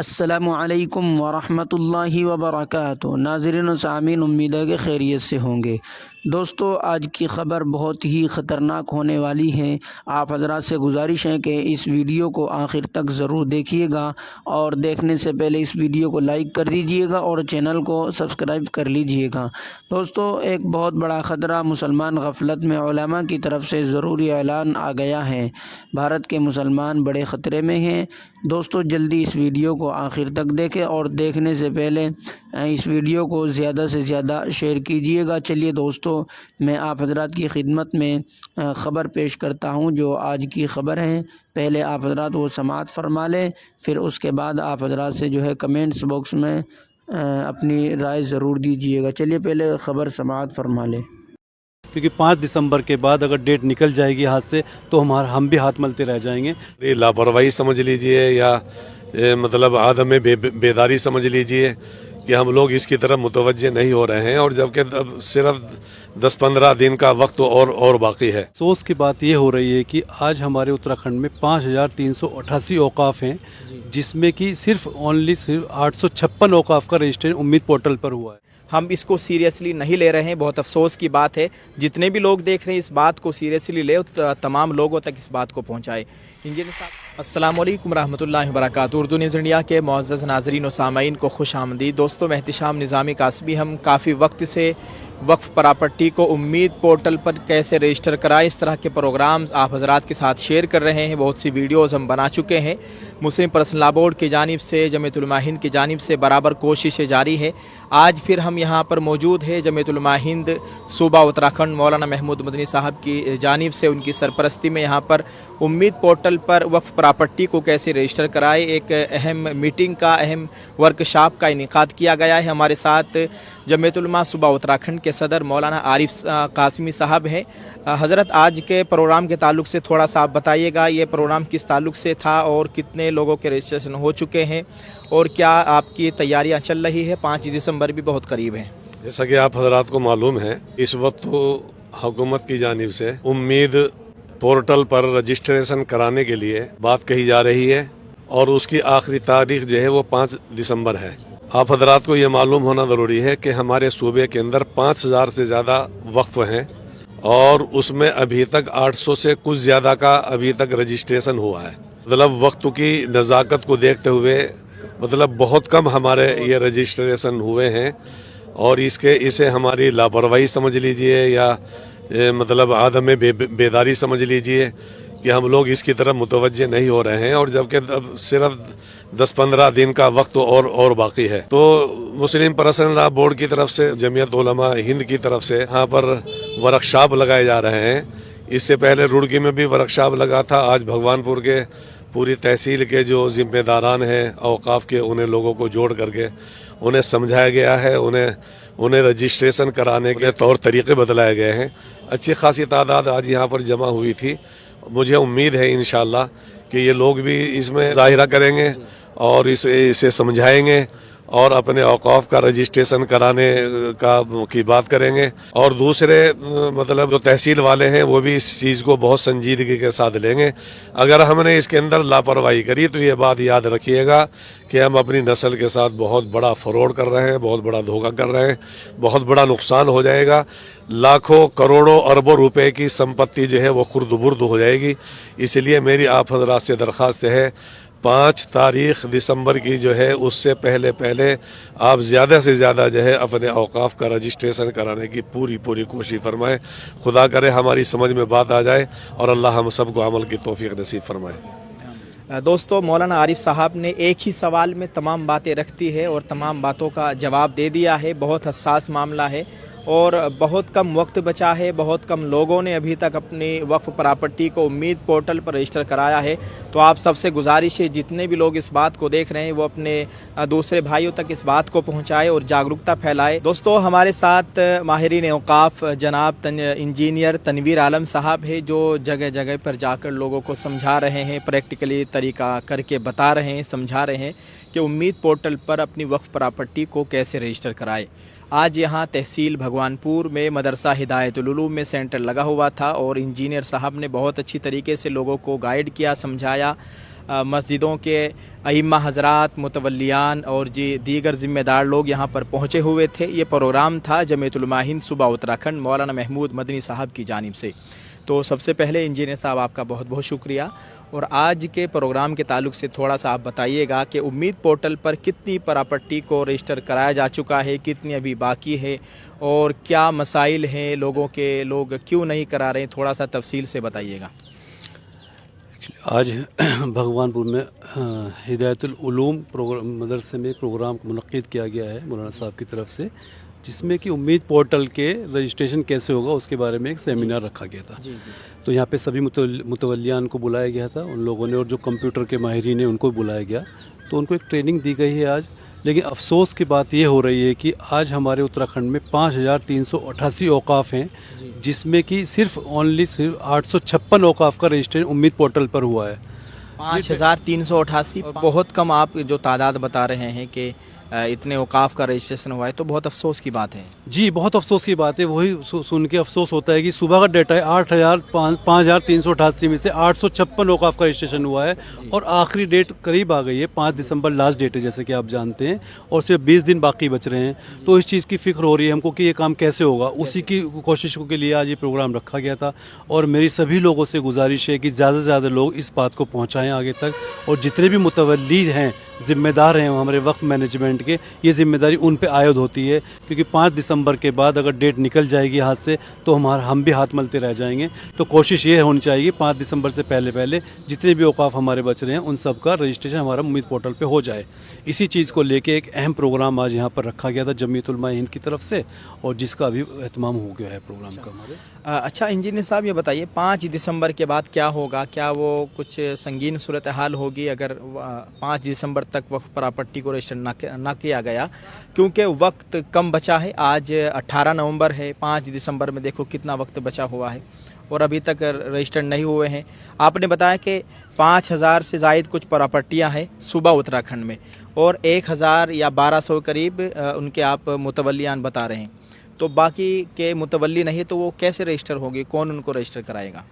السلام علیکم ورحمۃ اللہ وبرکاتہ۔ ناظرین و سامعین، امید ہے کہ خیریت سے ہوں گے۔ دوستو، آج کی خبر بہت ہی خطرناک ہونے والی ہے۔ آپ حضرات سے گزارش ہے کہ اس ویڈیو کو آخر تک ضرور دیکھیے گا، اور دیکھنے سے پہلے اس ویڈیو کو لائک کر دیجیے گا اور چینل کو سبسکرائب کر لیجیے گا۔ دوستو، ایک بہت بڑا خطرہ مسلمان غفلت میں علماء کی طرف سے ضروری اعلان آ گیا ہے۔ بھارت کے مسلمان بڑے خطرے میں ہیں۔ دوستو، جلدی اس ویڈیو کو آخر تک دیکھیں، اور دیکھنے سے پہلے اس ویڈیو کو زیادہ سے زیادہ شیئر کیجیے گا۔ چلیے دوستو، میں آپ حضرات کی خدمت میں خبر پیش کرتا ہوں جو آج کی خبر ہے۔ پہلے آپ حضرات وہ سماعت فرما لیں، پھر اس کے بعد آپ حضرات سے جو ہے کمنٹس باکس میں اپنی رائے ضرور دیجیے گا۔ چلیے پہلے خبر سماعت فرما لیں۔ کیونکہ 5 دسمبر کے بعد اگر ڈیٹ نکل جائے گی ہاتھ سے تو ہم بھی ہاتھ ملتے رہ جائیں گے۔ یہ لاپرواہی سمجھ لیجئے یا مطلب عدم بیداری سمجھ لیجئے کہ ہم لوگ اس کی طرف متوجہ نہیں ہو رہے ہیں، اور جبکہ اب صرف 10-15 دن کا وقت اور باقی ہے۔ افسوس کی بات یہ ہو رہی ہے کہ آج ہمارے اتراکھنڈ میں 5388 اوقاف ہیں، جس میں کہ صرف 856 اوقاف کا رجسٹریشن امید پورٹل پر ہوا ہے۔ ہم اس کو سیریسلی نہیں لے رہے ہیں، بہت افسوس کی بات ہے۔ جتنے بھی لوگ دیکھ رہے ہیں اس بات کو سیریسلی لے، تمام لوگوں تک اس بات کو پہنچائے۔ انجینئر صاحب، السلام علیکم ورحمۃ اللہ وبرکاتہ۔ اردو نیوز انڈیا کے معزز ناظرین و سامعین کو خوش آمدید۔ دوستوں، میں احتشام نظامی قاسمی، ہم کافی وقت سے وقف پراپرٹی کو امید پورٹل پر کیسے رجسٹر کرائے، اس طرح کے پروگرامز آپ حضرات کے ساتھ شیئر کر رہے ہیں۔ بہت سی ویڈیوز ہم بنا چکے ہیں۔ مسلم پرسنل لا بورڈ کی جانب سے، جمعیت علماء ہند کی جانب سے برابر کوششیں جاری ہے۔ آج پھر ہم یہاں پر موجود ہیں جمعیت علماء ہند صوبہ اتراکھنڈ مولانا محمود مدنی صاحب کی جانب سے، ان کی سرپرستی میں یہاں پر امید پورٹل پر وقف پراپرٹی کو کیسے رجسٹر کرائے ایک اہم میٹنگ کا، اہم ورکشاپ کا انعقاد کیا گیا ہے۔ ہمارے ساتھ جمعیت علماء صوبہ اتراکھنڈ کے صدر مولانا عارف قاسمی صاحب ہیں۔ حضرت، آج کے پروگرام کے تعلق سے تھوڑا سا آپ بتائیے گا، یہ پروگرام کس تعلق سے تھا اور کتنے لوگوں کے رجسٹریشن ہو چکے ہیں، اور کیا آپ کی تیاریاں چل رہی ہے؟ 5 دسمبر بھی بہت قریب ہیں۔ جیسا کہ آپ حضرات کو معلوم ہے، اس وقت تو حکومت کی جانب سے امید پورٹل پر رجسٹریشن کرانے کے لیے بات کہی جا رہی ہے، اور اس کی آخری تاریخ جو ہے وہ 5 دسمبر ہے۔ آپ حضرات کو یہ معلوم ہونا ضروری ہے کہ ہمارے صوبے کے اندر 5000 سے زیادہ وقف ہیں، اور اس میں ابھی تک 800 سے کچھ زیادہ کا ابھی تک رجسٹریشن ہوا ہے۔ مطلب وقت کی نزاکت کو دیکھتے ہوئے مطلب بہت کم ہمارے یہ رجسٹریشن ہوئے ہیں، اور اسے ہماری لاپرواہی سمجھ لیجئے یا مطلب عدم بیداری سمجھ لیجئے کہ ہم لوگ اس کی طرف متوجہ نہیں ہو رہے ہیں، اور جبکہ اب صرف 10-15 دن کا وقت اور باقی ہے۔ تو مسلم پرسنل لا بورڈ کی طرف سے، جمعیت علماء ہند کی طرف سے یہاں پر ورکشاپ لگائے جا رہے ہیں۔ اس سے پہلے رڑکی میں بھی ورکشاپ لگا تھا۔ آج بھگوان پور کے پوری تحصیل کے جو ذمہ داران ہیں اوقاف کے، انہیں لوگوں کو جوڑ کر کے انہیں سمجھایا گیا ہے، انہیں رجسٹریشن کرانے کے طور طریقے بتلائے گئے ہیں۔ اچھی خاصی تعداد آج یہاں پر جمع ہوئی تھی۔ مجھے امید ہے انشاءاللہ کہ یہ لوگ بھی اس میں ظاہرہ کریں گے اور اسے سمجھائیں گے، اور اپنے اوقاف کا رجسٹریشن کرانے کی بات کریں گے، اور دوسرے مطلب جو تحصیل والے ہیں وہ بھی اس چیز کو بہت سنجیدگی کے ساتھ لیں گے۔ اگر ہم نے اس کے اندر لاپرواہی کری تو یہ بات یاد رکھیے گا کہ ہم اپنی نسل کے ساتھ بہت بڑا فراڈ کر رہے ہیں، بہت بڑا دھوکہ کر رہے ہیں، بہت بڑا نقصان ہو جائے گا۔ لاکھوں کروڑوں اربوں روپے کی سمپتی جو ہے وہ خرد برد ہو جائے گی۔ اس لیے میری آپ حضرات سے درخواست ہے، 5 تاریخ دسمبر کی جو ہے اس سے پہلے آپ زیادہ سے زیادہ جو ہے اپنے اوقاف کا رجسٹریشن کرانے کی پوری کوشش فرمائیں۔ خدا کرے ہماری سمجھ میں بات آ جائے، اور اللہ ہم سب کو عمل کی توفیق نصیب فرمائے۔ دوستو، مولانا عارف صاحب نے ایک ہی سوال میں تمام باتیں رکھتی ہے اور تمام باتوں کا جواب دے دیا ہے۔ بہت حساس معاملہ ہے، اور بہت کم وقت بچا ہے۔ بہت کم لوگوں نے ابھی تک اپنی وقف پراپرٹی کو امید پورٹل پر رجسٹر کرایا ہے۔ تو آپ سب سے گزارش ہے، جتنے بھی لوگ اس بات کو دیکھ رہے ہیں وہ اپنے دوسرے بھائیوں تک اس بات کو پہنچائے اور جاگرکتا پھیلائے۔ دوستو، ہمارے ساتھ ماہرین اوقاف جناب انجینئر تنویر عالم صاحب ہے، جو جگہ جگہ پر جا کر لوگوں کو سمجھا رہے ہیں، پریکٹیکلی طریقہ کر کے بتا رہے ہیں، سمجھا رہے ہیں کہ امید پورٹل پر اپنی وقف پراپرٹی کو کیسے رجسٹر کرائے۔ آج یہاں تحصیل بھگوان پور میں مدرسہ ہدایت العلوم میں سینٹر لگا ہوا تھا، اور انجینئر صاحب نے بہت اچھی طریقے سے لوگوں کو گائیڈ کیا، سمجھایا۔ मस्जिदों के अइम्मा हज़रात, मुतवल्लियान और दीगर ज़िम्मेदार लोग यहाँ पर पहुँचे हुए थे। ये प्रोग्राम था जमीयत उलमा हिंद सूबा उत्तराखंड मौलाना महमूद मदनी साहब की जानिब से। तो सबसे पहले इंजीनियर साहब आपका बहुत बहुत शुक्रिया, और आज के प्रोग्राम के ताल्लुक से थोड़ा सा आप बताइएगा कि उम्मीद पोर्टल पर कितनी प्रॉपर्टी को रजिस्टर कराया जा चुका है, कितनी अभी बाकी है, और क्या मसाइल हैं लोगों के, लोग क्यों नहीं करा रहे हैं, थोड़ा सा तफसील से बताइएगा। आज भगवानपुर में हिदायतुल उलूम प्रोग्राम मदरसे में प्रोग्राम मुनक्किद किया गया है मौलाना साहब की तरफ से, जिसमें कि उम्मीद पोर्टल के रजिस्ट्रेशन कैसे होगा उसके बारे में एक सेमिनार रखा गया था। तो यहाँ पे सभी मुतवल्लियान को बुलाया गया था उन लोगों ने, और जो कंप्यूटर के माहिरीन हैं उनको बुलाया गया, तो उनको एक ट्रेनिंग दी गई है आज। लेकिन अफसोस की बात ये हो रही है कि आज हमारे उत्तराखंड में 5388 औकाफ़ हैं, जिसमें कि सिर्फ 856 औकाफ़ का रजिस्ट्रेशन उम्मीद पोर्टल पर हुआ है। 5388 बहुत कम आप जो तादाद बता रहे हैं कि इतने औकाफ का रजिस्ट्रेशन हुआ है, तो बहुत अफसोस की बात है। जी बहुत अफसोस की बात है, वही सुन के अफसोस होता है कि सुबह का डेटा है 5388 में से 856 औकाफ का रजिस्ट्रेशन हुआ है, और आखिरी डेट करीब आ गई है, 5 दिसंबर लास्ट डेट है जैसे कि आप जानते हैं, और सिर्फ 20 दिन बाकी बच रहे हैं। तो इस चीज़ की फ़िक्र हो रही है हमको कि ये काम कैसे होगा, उसी की कोशिशों के लिए आज ये प्रोग्राम रखा गया था। और मेरी सभी लोगों से गुजारिश है कि ज़्यादा से ज़्यादा लोग इस बात को पहुँचाएँ आगे तक, और जितने भी मुतवल्ली हैं, ज़िम्मेदार हैं हमारे वक्फ मैनेजमेंट के, ये ज़िम्मेदारी उन पे आयद होती है, क्योंकि 5 दिसंबर के बाद अगर डेट निकल जाएगी हाथ से तो हम भी हाथ मलते रह जाएंगे। तो कोशिश ये होनी चाहिए 5 दिसंबर से पहले जितने भी औकाफ हमारे बच रहे हैं उन सब का रजिस्ट्रेशन हमारा उम्मीद पोर्टल पे हो जाए। इसी चीज़ को लेके एक अहम प्रोग्राम आज यहाँ पर रखा गया था जमीयत उलमा हिंद की तरफ से, और जिसका अभी एहतमाम हो गया है प्रोग्राम का हमारे। अच्छा इंजीनियर साहब ये बताइए 5 दिसंबर के बाद क्या होगा, क्या वो कुछ संगीन सूरत हाल होगी अगर 5 दिसंबर तक वक्फ प्रॉपर्टी को रजिस्टर ना किया गया, क्योंकि वक्त कम बचा है। आज 18 नवंबर है, 5 दिसंबर में देखो कितना वक्त बचा हुआ है और अभी तक रजिस्टर नहीं हुए हैं। आपने बताया कि 5000 से ज़ायद कुछ प्रॉपर्टियां हैं सूबा उत्तराखंड में, और 1000 या 1200 करीब उनके आप मुतवल्लियान बता रहे हैं। तो बाकी के मुतवल्ली नहीं तो वो कैसे रजिस्टर होगी, कौन उनको रजिस्टर कराएगा?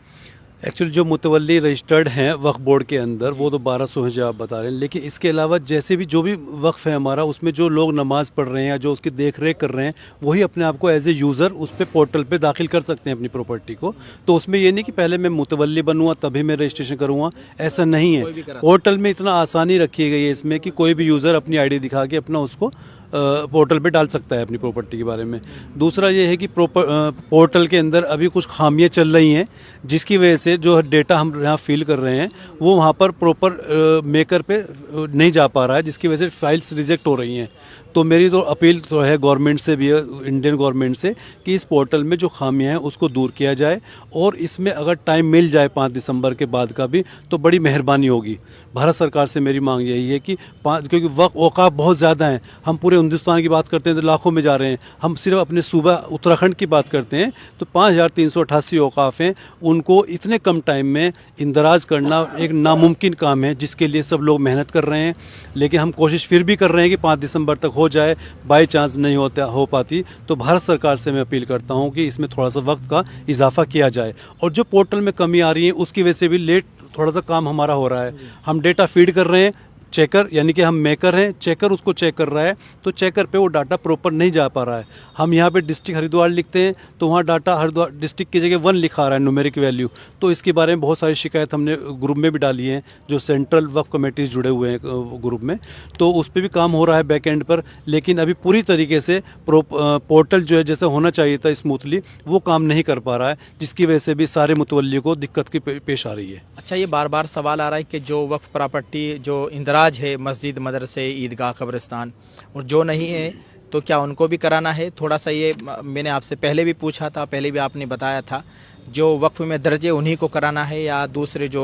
एक्चुअली जो मुतवल्ली रजिस्टर्ड हैं वक्फ बोर्ड के अंदर वो तो 1200 हैं जो आप बता रहे हैं, लेकिन इसके अलावा जैसे भी जो भी वक्फ है हमारा, उसमें जो लोग नमाज पढ़ रहे हैं या जो उसकी देख रेख कर रहे हैं, वही अपने आप को एज ए यूज़र उस पर पोर्टल पे दाखिल कर सकते हैं अपनी प्रॉपर्टी को। तो उसमें ये नहीं कि पहले मैं मुतवल्ली बनूँगा तभी मैं रजिस्ट्रेशन करूँगा, ऐसा नहीं है। पोर्टल में इतना आसानी रखी गई है इसमें कि कोई भी यूज़र अपनी ID दिखा के अपना उसको पोर्टल पे डाल सकता है अपनी प्रॉपर्टी के बारे में। दूसरा ये है कि पोर्टल के अंदर अभी कुछ खामियां चल रही हैं, जिसकी वजह से जो डेटा हम यहाँ फिल कर रहे हैं वो वहाँ पर प्रॉपर मेकर पे नहीं जा पा रहा है, जिसकी वजह से फाइल्स रिजेक्ट हो रही हैं। तो मेरी तो अपील तो है गवर्नमेंट से भी है, इंडियन गवर्नमेंट से, कि इस पोर्टल में जो खामियां हैं उसको दूर किया जाए, और इसमें अगर टाइम मिल जाए 5 दिसंबर के बाद का भी तो बड़ी मेहरबानी होगी। भारत सरकार से मेरी मांग यही है कि क्योंकि वक्त औकाफ बहुत ज़्यादा हैं, हम पूरे हिंदुस्तान की बात करते हैं तो लाखों में जा रहे हैं, हम सिर्फ अपने सूबा उत्तराखंड की बात करते हैं तो 5388 औकाफ हैं, उनको इतने कम टाइम में इंदराज करना एक नामुमकिन काम है, जिसके लिए सब लोग मेहनत कर रहे हैं। लेकिन हम कोशिश फिर भी कर रहे हैं कि 5 दिसंबर तक हो जाए। बाई चांस नहीं हो पाती तो भारत सरकार से मैं अपील करता हूं कि इसमें थोड़ा सा वक्त का इजाफा किया जाए, और जो पोर्टल में कमी आ रही है उसकी वजह से भी लेट थोड़ा सा काम हमारा हो रहा है। हम डेटा फीड कर रहे हैं, चेकर यानी कि हम मेकर हैं, चेकर उसको चेक कर रहा है, तो चेकर पे वो डाटा प्रॉपर नहीं जा पा रहा है। हम यहाँ पे डिस्ट्रिक्ट हरिद्वार लिखते हैं तो वहाँ डाटा हरिद्वार डिस्ट्रिक्ट की जगह 1 लिखा रहा है न्यूमेरिक वैल्यू। तो इसके बारे में बहुत सारी शिकायत हमने ग्रुप में भी डाली है, जो सेंट्रल वक्फ कमेटीज़ जुड़े हुए हैं ग्रुप में, तो उस पर भी काम हो रहा है बैक एंड पर। लेकिन अभी पूरी तरीके से पोर्टल जो है जैसे होना चाहिए था स्मूथली, वो काम नहीं कर पा रहा है, जिसकी वजह से भी सारे मुतवल्लियों को दिक्कत की पेश आ रही है। अच्छा ये बार बार सवाल आ रहा है कि जो वक्फ प्रॉपर्टी जो इंदिरा है मस्जिद, मदरसे, ईदगाह, कब्रिस्तान, और जो नहीं है तो क्या उनको भी कराना है? थोड़ा सा ये मैंने आपसे पहले भी पूछा था, पहले भी आपने बताया था, जो वक्फ में दर्ज है उन्हीं को कराना है या दूसरे जो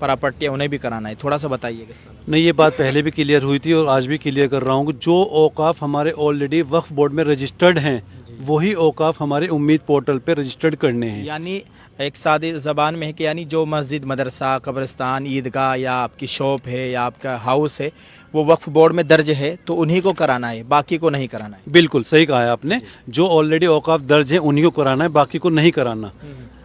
प्रॉपर्टी है उन्हें भी कराना है? थोड़ा सा बताइएगा। नहीं, ये बात पहले भी क्लियर हुई थी और आज भी क्लियर कर रहा हूँ कि जो औकाफ हमारे ऑलरेडी वक्फ बोर्ड में रजिस्टर्ड हैं वही औकाफ हमारे उम्मीद पोर्टल पे रजिस्टर्ड करने हैं। यानी एक सादी ज़बान में है कि यानी जो मस्जिद, मदरसा, कब्रिस्तान, ईदगाह या आपकी शॉप है या आपका हाउस है वो वक्फ बोर्ड में दर्ज है तो उन्हीं को कराना है, बाकी को नहीं कराना है। बिल्कुल सही कहा है आपने, जो ऑलरेडी औकाफ दर्ज है उन्हीं को कराना है, बाकी को नहीं कराना।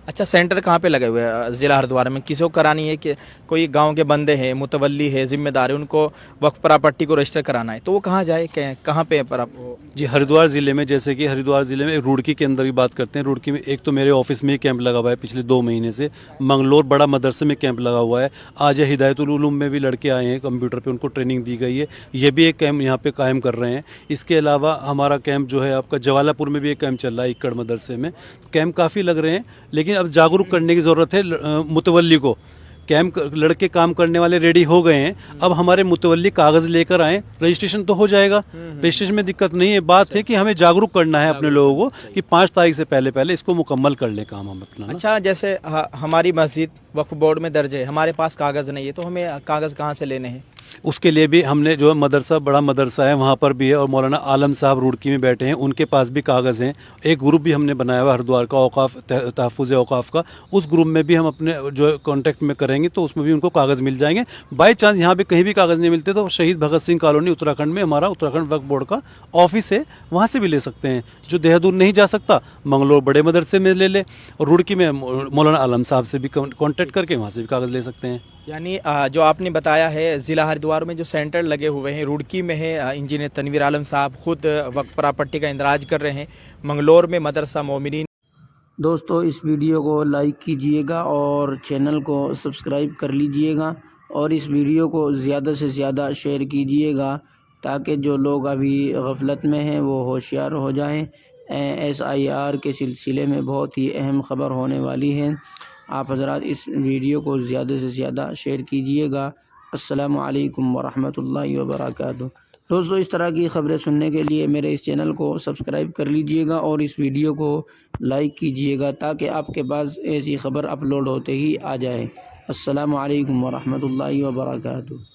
अच्छा, सेंटर कहाँ पे लगे हुए हैं ज़िला हरिद्वार में? किसी को करानी है कि कोई गांव के बंदे हैं, मुतवल्ली है, जिम्मेदार है, उनको वक्फ प्रॉपर्टी को रजिस्टर कराना है, तो वो कहाँ जाए, कहाँ पे पर आप जी, हरिद्वार ज़िले में, जैसे कि हरिद्वार ज़िले में रुड़की के अंदर की बात करते हैं। रुड़की में एक तो मेरे ऑफिस में ही कैंप लगा हुआ है पिछले 2 महीने से। मंगलोर बड़ा मदरसे में कैंप लगा हुआ है। आज हिदायतुल उलूम में भी लड़के आए हैं, कंप्यूटर पे उनको ट्रेनिंग दी गई है। ये भी एक कैंप यहाँ पे कायम कर रहे हैं। इसके अलावा हमारा कैंप जो है आपका जवालापुर में भी एक कैंप चल रहा है, इक्कड़ मदरसे में। तो कैंप काफ़ी लग रहे हैं, लेकिन अब जागरूक करने की ज़रूरत है मुतवल्ली को। कैंप लड़के काम करने वाले रेडी हो गए हैं, अब हमारे मुतवल्ली कागज़ लेकर आएँ, रजिस्ट्रेशन तो हो जाएगा। रजिस्ट्रेशन में दिक्कत नहीं है। बात है कि हमें जागरूक करना है अपने लोगों को कि 5 तारीख से पहले पहले इसको मुकम्मल कर लें काम हम अपना ना। अच्छा, जैसे हमारी मस्जिद वक्फ बोर्ड में दर्ज है, हमारे पास कागज़ नहीं है, तो हमें कागज़ कहाँ से लेने हैं? उसके लिए भी हमने जो मदरसा, बड़ा मदरसा है वहाँ पर भी है, और मौलाना आलम साहब रुड़की में बैठे हैं, उनके पास भी कागज़ हैं। एक ग्रुप भी हमने बनाया हुआ हरिद्वार का, औकाफ तहफ़्फ़ुज़ औकाफ का। उस ग्रुप में भी हम अपने जो कॉन्टैक्ट में करेंगे तो उसमें भी उनको कागज़ मिल जाएंगे। बाई चांस यहाँ भी कहीं भी कागज़ नहीं मिलते तो शहीद भगत सिंह कॉलोनी उत्तराखंड में हमारा उत्तराखंड वक्फ बोर्ड का ऑफिस है, वहाँ से भी ले सकते हैं। जो देहरादून नहीं जा सकता, मंगलोर बड़े मदरसे में ले और रुड़की में मौलाना आलम साहब से भी कॉन्टैक्ट करके वहाँ से भी कागज़ ले सकते हैं। यानी जो आपने बताया है, ज़िला हरिद्वार में जो सेंटर लगे हुए हैं, रुड़की में है, इंजीनियर तनवीर आलम साहब खुद वक्फ प्रॉपर्टी का इंदराज कर रहे हैं। मंगलोर में मदरसा मोमिनीन। दोस्तों, इस वीडियो को लाइक कीजिएगा और चैनल को सब्सक्राइब कर लीजिएगा, और इस वीडियो को ज़्यादा से ज़्यादा शेयर कीजिएगा ताकि जो लोग अभी गफलत में हैं वो होशियार हो जाएं। SIR के सिलसिले में बहुत ही अहम ख़बर होने वाली है। आप हज़रात इस वीडियो को ज़्यादा से ज़्यादा शेयर कीजिएगा। अस्सलामु अलैकुम वरहमतुल्लाहि वबरकातुहू। दोस्तों, इस तरह की ख़बरें सुनने के लिए मेरे इस चैनल को सब्सक्राइब कर लीजिएगा और इस वीडियो को लाइक कीजिएगा ताकि आपके पास ऐसी ख़बर अपलोड होते ही आ जाए। अस्सलामु अलैकुम वरहमतुल्लाहि वबरकातुहू।